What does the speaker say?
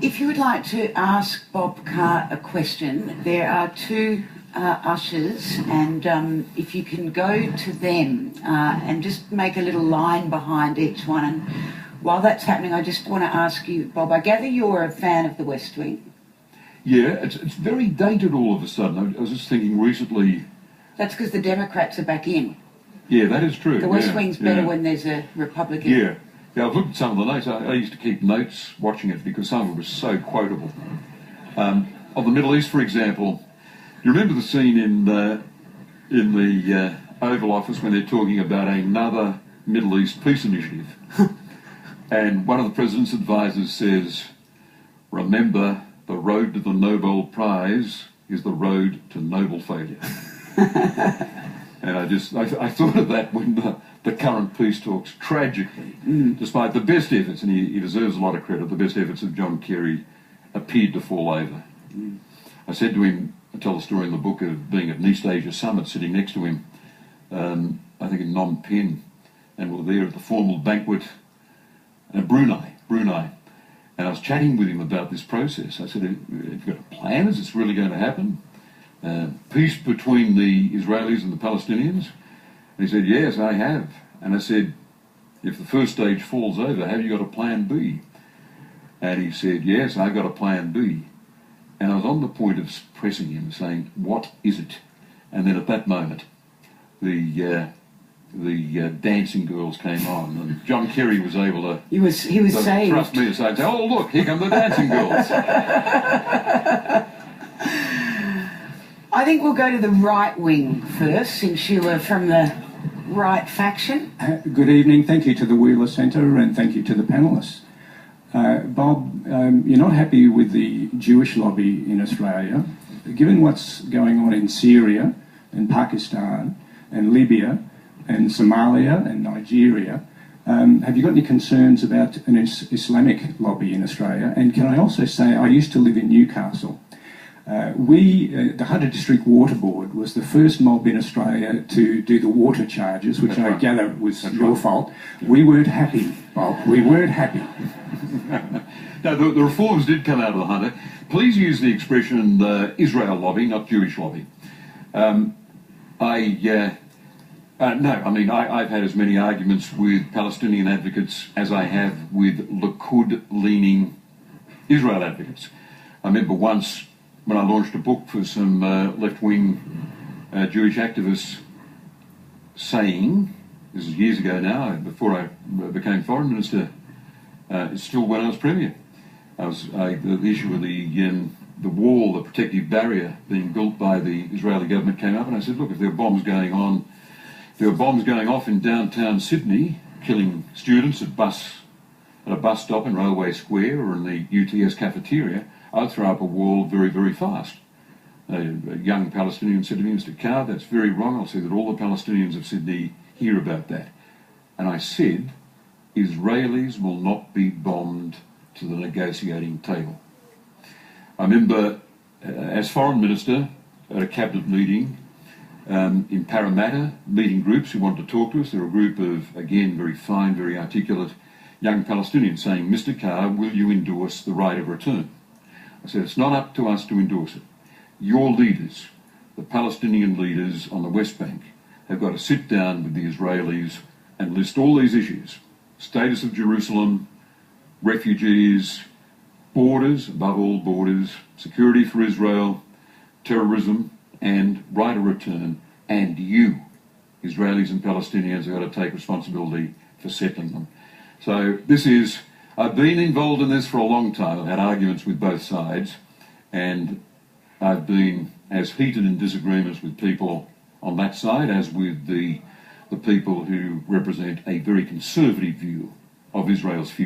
If you would like to ask Bob Carr a question, there are two ushers, and if you can go to them and just make a little line behind each one. And while that's happening, I just want to ask you, Bob, I gather you're a fan of the West Wing? Yeah, it's very dated all of a sudden. I was just thinking recently... That's because the Democrats are back in. Yeah, that is true. The West Wing's better when there's a Republican. Yeah, I've looked at some of the notes. I used to keep notes watching it because some of it was so quotable. Of the Middle East, for example, you remember the scene in the Oval Office when they're talking about another Middle East peace initiative? And one of the president's advisors says, remember, the road to the Nobel Prize is the road to noble failure. And I thought of that when the current peace talks, tragically, despite the best efforts, and he deserves a lot of credit, the best efforts of John Kerry appeared to fall over. I said to him, I tell the story in the book of being at an East Asia summit, sitting next to him, I think in Phnom Penh, and we're there at the formal banquet, Brunei, and I was chatting with him about this process. I said, have you got a plan? Is this really going to happen? Peace between the Israelis and the Palestinians? And he said, yes, I have. And I said, if the first stage falls over, have you got a plan B? And he said, yes, I've got a plan B. And I was on the point of pressing him, saying, what is it? And then at that moment, the dancing girls came on, and John Kerry was able to... He was saved. Trust me aside, say, oh, look, here come the dancing girls. I think we'll go to the right wing first, since you were from the right faction. Good evening. Thank you to the Wheeler Centre and thank you to the panellists. Bob, you're not happy with the Jewish lobby in Australia. Given what's going on in Syria and Pakistan and Libya and Somalia and Nigeria, have you got any concerns about an Islamic lobby in Australia? And can I also say, I used to live in Newcastle. The Hunter District Water Board was the first mob in Australia to do the water charges, which I gather was your fault. We weren't happy, Bob. We weren't happy. No, the reforms did come out of the Hunter. Please use the expression Israel lobby, not Jewish lobby. I've had as many arguments with Palestinian advocates as I have with Likud-leaning Israel advocates. I remember once when I launched a book for some left-wing Jewish activists saying, this is years ago now, before I became foreign minister, it's still when I was premier. The issue of the wall, the protective barrier being built by the Israeli government came up, and I said, look, if there were bombs going off in downtown Sydney, killing students at a bus stop in Railway Square or in the UTS cafeteria, I'd throw up a wall very, very fast. A young Palestinian said to me, Mr. Carr, that's very wrong. I'll say that all the Palestinians of Sydney hear about that. And I said, Israelis will not be bombed to the negotiating table. I remember, as foreign minister, at a cabinet meeting in Parramatta, meeting groups who wanted to talk to us. There were a group of, again, very fine, very articulate young Palestinians saying, Mr. Carr, will you endorse the right of return? I said, it's not up to us to endorse it. Your leaders, the Palestinian leaders on the West Bank, have got to sit down with the Israelis and list all these issues. Status of Jerusalem, refugees, borders, above all borders, security for Israel, terrorism, and right of return. And you, Israelis and Palestinians, have got to take responsibility for settling them. So I've been involved in this for a long time. I've had arguments with both sides, and I've been as heated in disagreements with people on that side as with the people who represent a very conservative view of Israel's future.